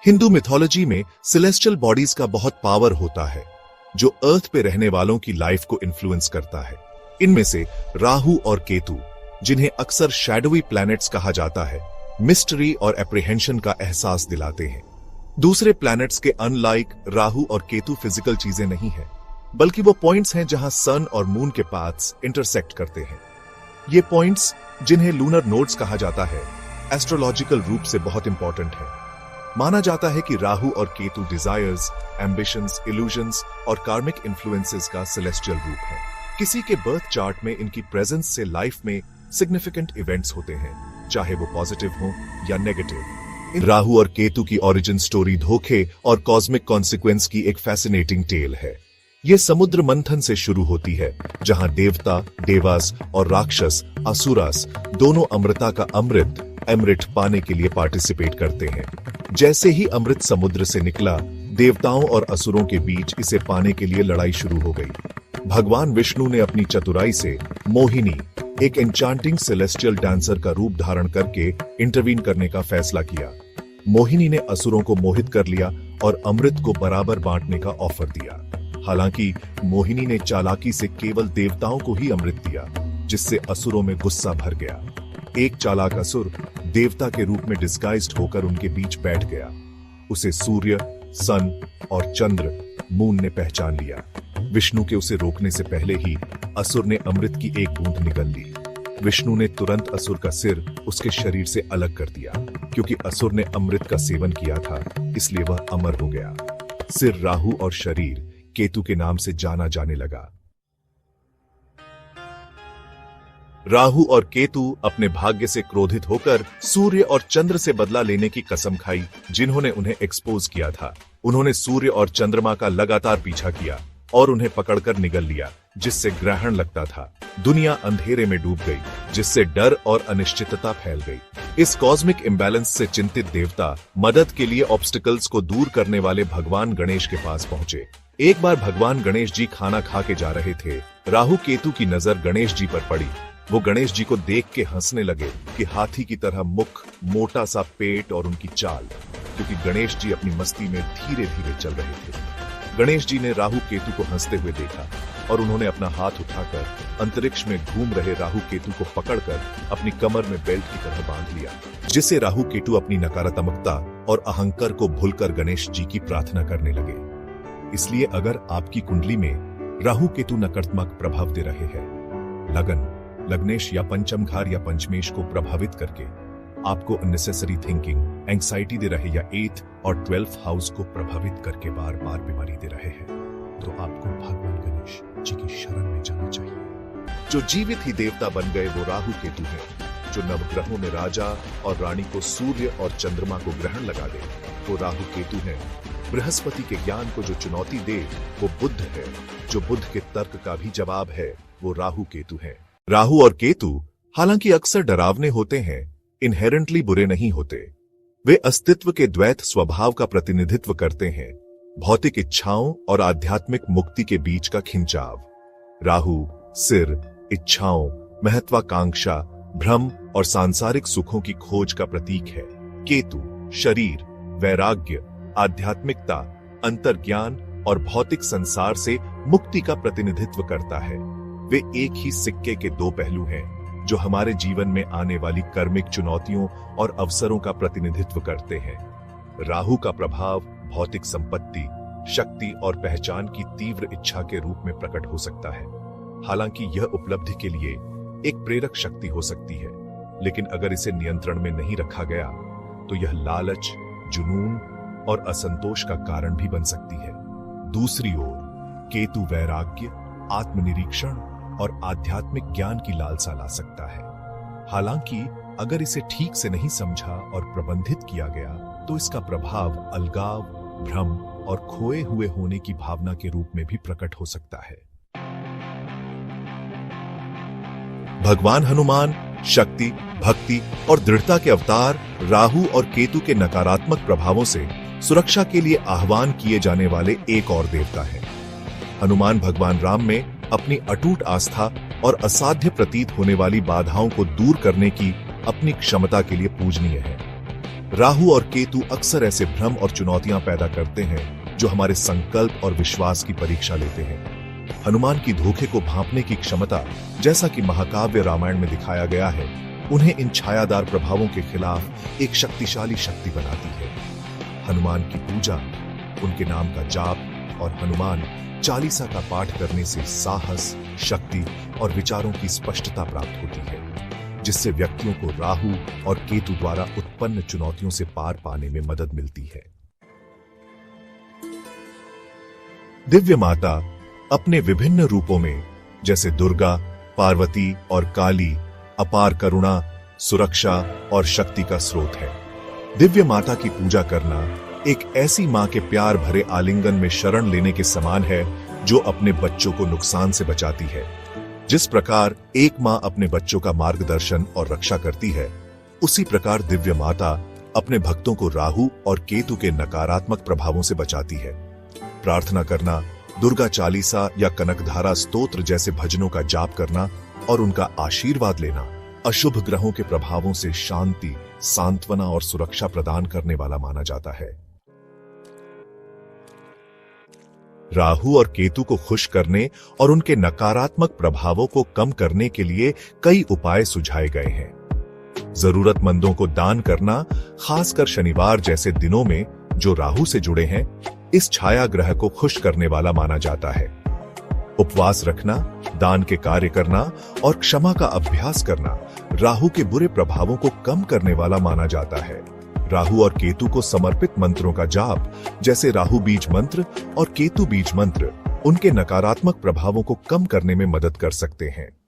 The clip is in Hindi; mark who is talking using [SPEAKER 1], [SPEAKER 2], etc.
[SPEAKER 1] हिंदू मिथोलॉजी में सेलेस्टियल बॉडीज का बहुत पावर होता है जो अर्थ पे रहने वालों की लाइफ को इन्फ्लुएंस करता है। इनमें से राहु और केतु, जिन्हें अक्सर शैडोवी प्लैनेट्स कहा जाता है, मिस्ट्री और एप्रीहेंशन का एहसास दिलाते हैं। दूसरे प्लैनेट्स के अनलाइक राहु और केतु फिजिकल चीजें नहीं है, बल्कि वो पॉइंट्स हैं जहां सन और मून के पाथ्स इंटरसेक्ट करते हैं। ये पॉइंट्स, जिन्हें लूनर नोड्स कहा जाता है, एस्ट्रोलॉजिकल रूप से बहुत इंपॉर्टेंट है। माना जाता है कि राहु और केतु डिजायर्स, एम्बिशंस, इल्यूजन्स और कार्मिक इन्फ्लुएंसेस का सेलेस्टियल रूप है। किसी के बर्थ चार्ट में इनकी प्रेजेंस से लाइफ में सिग्निफिकेंट इवेंट्स होते हैं, चाहे वो पॉजिटिव हो या नेगेटिव। राहु और केतु की ओरिजिन स्टोरी धोखे और कॉस्मिक कॉन्सिक्वेंस की एक फैसिनेटिंग टेल है। ये समुद्र मंथन से शुरू होती है, जहां देवता, देवास और राक्षस, असुरास दोनों अमृता का अमृत पाने के लिए पार्टिसिपेट करते हैं। जैसे ही अमृत समुद्र से निकला, देवताओं और असुरों के बीच इसे पाने के लिए लड़ाई शुरू हो गई। भगवान विष्णु ने अपनी चतुराई से मोहिनी, एक एन्चांटिंग सेलेस्टियल डांसर का रूप धारण करके इंटरवीन करने का फैसला किया। मोहिनी ने असुरों को मोहित कर लिया और अमृत को बराबर बांटने का ऑफर दिया। हालांकि मोहिनी ने चालाकी से केवल देवताओं को ही अमृत दिया, जिससे असुरों में गुस्सा भर गया। एक चालाक असुर देवता के रूप में डिस्गाइज्ड होकर उनके बीच बैठ गया। उसे सूर्य, सन और चंद्र, मून ने पहचान लिया। विष्णु के उसे रोकने से पहले ही असुर ने अमृत की एक बूंद निगल ली। विष्णु ने तुरंत असुर का सिर उसके शरीर से अलग कर दिया। क्योंकि असुर ने अमृत का सेवन किया था, इसलिए वह अमर हो गया। सिर राहु और शरीर केतु के नाम से जाना जाने लगा। राहु और केतु अपने भाग्य से क्रोधित होकर सूर्य और चंद्र से बदला लेने की कसम खाई, जिन्होंने उन्हें एक्सपोज किया था। उन्होंने सूर्य और चंद्रमा का लगातार पीछा किया और उन्हें पकड़कर निगल लिया, जिससे ग्रहण लगता था। दुनिया अंधेरे में डूब गई, जिससे डर और अनिश्चितता फैल गई। इस कॉस्मिक इम्बैलेंस से चिंतित देवता मदद के लिए ऑब्स्टिकल्स को दूर करने वाले भगवान गणेश के पास पहुंचे। एक बार भगवान गणेश जी खाना खा के जा रहे थे। राहु केतु की नजर गणेश जी पर पड़ी। वो गणेश जी को देख के हंसने लगे कि हाथी की तरह मुख, मोटा सा पेट और उनकी चाल, क्योंकि गणेश जी अपनी मस्ती में धीरे धीरे चल रहे थे। गणेश जी ने राहु केतु को हंसते हुए देखा और उन्होंने अपना हाथ उठाकर अंतरिक्ष में घूम रहे राहु केतु को पकड़कर अपनी कमर में बेल्ट की तरह बांध लिया, जिससे राहु केतु अपनी नकारात्मकता और अहंकार को भूलकर गणेश जी की प्रार्थना करने लगे। इसलिए अगर आपकी कुंडली में राहु केतु नकारात्मक प्रभाव दे रहे हैं, लगन, लग्नेश या पंचम घर या पंचमेश को प्रभावित करके आपको अननेसेसरी थिंकिंग, एंग्जाइटी दे रहे या 8th और 12th हाउस को प्रभावित करके बार बार बीमारी दे रहे हैं, तो आपको भगवान गणेश जी की शरण में जाना चाहिए। जो जीवित ही देवता बन गए वो राहु केतु हैं। जो नवग्रहों में राजा और रानी को सूर्य और चंद्रमा को ग्रहण लगा दे वो राहु केतु हैं। बृहस्पति के ज्ञान को जो चुनौती दे वो बुध है। जो बुध के तर्क का भी जवाब है वो राहु केतु है। राहु और केतु हालांकि अक्सर डरावने होते हैं, इनहेरेंटली बुरे नहीं होते। वे अस्तित्व के द्वैत स्वभाव का प्रतिनिधित्व करते हैं, भौतिक इच्छाओं और आध्यात्मिक मुक्ति के बीच का खिंचाव। राहु सिर, इच्छाओं, महत्वाकांक्षा, भ्रम और सांसारिक सुखों की खोज का प्रतीक है। केतु शरीर, वैराग्य, आध्यात्मिकता, अंतर्ज्ञान और भौतिक संसार से मुक्ति का प्रतिनिधित्व करता है। वे एक ही सिक्के के दो पहलू हैं, जो हमारे जीवन में आने वाली कर्मिक चुनौतियों और अवसरों का प्रतिनिधित्व करते हैं। राहु का प्रभाव भौतिक संपत्ति, शक्ति और पहचान की तीव्र इच्छा के रूप में प्रकट हो सकता है। हालांकि यह उपलब्धि के लिए एक प्रेरक शक्ति हो सकती है, लेकिन अगर इसे नियंत्रण में नहीं रखा गया तो यह लालच, जुनून और असंतोष का कारण भी बन सकती है। दूसरी ओर केतु वैराग्य, आत्मनिरीक्षण और आध्यात्मिक ज्ञान की लालसा ला सकता है। हालांकि अगर इसे ठीक से नहीं समझा और प्रबंधित किया गया तो इसका प्रभाव अलगाव, भ्रम और खोए हुए होने की भावना के रूप में भी प्रकट हो सकता है। भगवान हनुमान शक्ति, भक्ति और दृढ़ता के अवतार राहु और केतु के नकारात्मक प्रभावों से सुरक्षा के लिए आह्वान किए जाने वाले एक और देवता है। हनुमान भगवान राम में अपनी अटूट आस्था और असाध्य प्रतीत होने वाली बाधाओं को दूर करने की अपनी क्षमता के लिए पूजनीय है। राहु और केतु अक्सर ऐसे भ्रम और चुनौतियां पैदा करते हैं जो हमारे संकल्प और विश्वास की परीक्षा लेते हैं। हनुमान की धोखे को भांपने की क्षमता, जैसा कि महाकाव्य रामायण में दिखाया गया है, उन्हें इन छायादार प्रभावों के खिलाफ एक शक्तिशाली शक्ति बनाती है। हनुमान की पूजा, उनके नाम का जाप और हनुमान चालीसा का पाठ करने से साहस, शक्ति और विचारों की स्पष्टता प्राप्त होती है, जिससे व्यक्तियों को राहु और केतु द्वारा उत्पन्न चुनौतियों से पार पाने में मदद मिलती है। दिव्य माता अपने विभिन्न रूपों में, जैसे दुर्गा, पार्वती और काली, अपार करुणा, सुरक्षा और शक्ति का स्रोत है। दिव्य माता की पूजा करना एक ऐसी मां के प्यार भरे आलिंगन में शरण लेने के समान है जो अपने बच्चों को नुकसान से बचाती है। जिस प्रकार एक मां अपने बच्चों का मार्गदर्शन और रक्षा करती है, उसी प्रकार दिव्य माता अपने भक्तों को राहु और केतु के नकारात्मक प्रभावों से बचाती है। प्रार्थना करना, दुर्गा चालीसा या कनकधारा स्तोत्र जैसे भजनों का जाप करना और उनका आशीर्वाद लेना अशुभ ग्रहों के प्रभावों से शांति, सांत्वना और सुरक्षा प्रदान करने वाला माना जाता है। राहु और केतु को खुश करने और उनके नकारात्मक प्रभावों को कम करने के लिए कई उपाय सुझाए गए हैं। जरूरतमंदों को दान करना, खासकर शनिवार जैसे दिनों में जो राहु से जुड़े हैं, इस छाया ग्रह को खुश करने वाला माना जाता है। उपवास रखना, दान के कार्य करना और क्षमा का अभ्यास करना राहु के बुरे प्रभावों को कम करने वाला माना जाता है। राहु और केतु को समर्पित मंत्रों का जाप, जैसे राहु बीज मंत्र और केतु बीज मंत्र, उनके नकारात्मक प्रभावों को कम करने में मदद कर सकते हैं।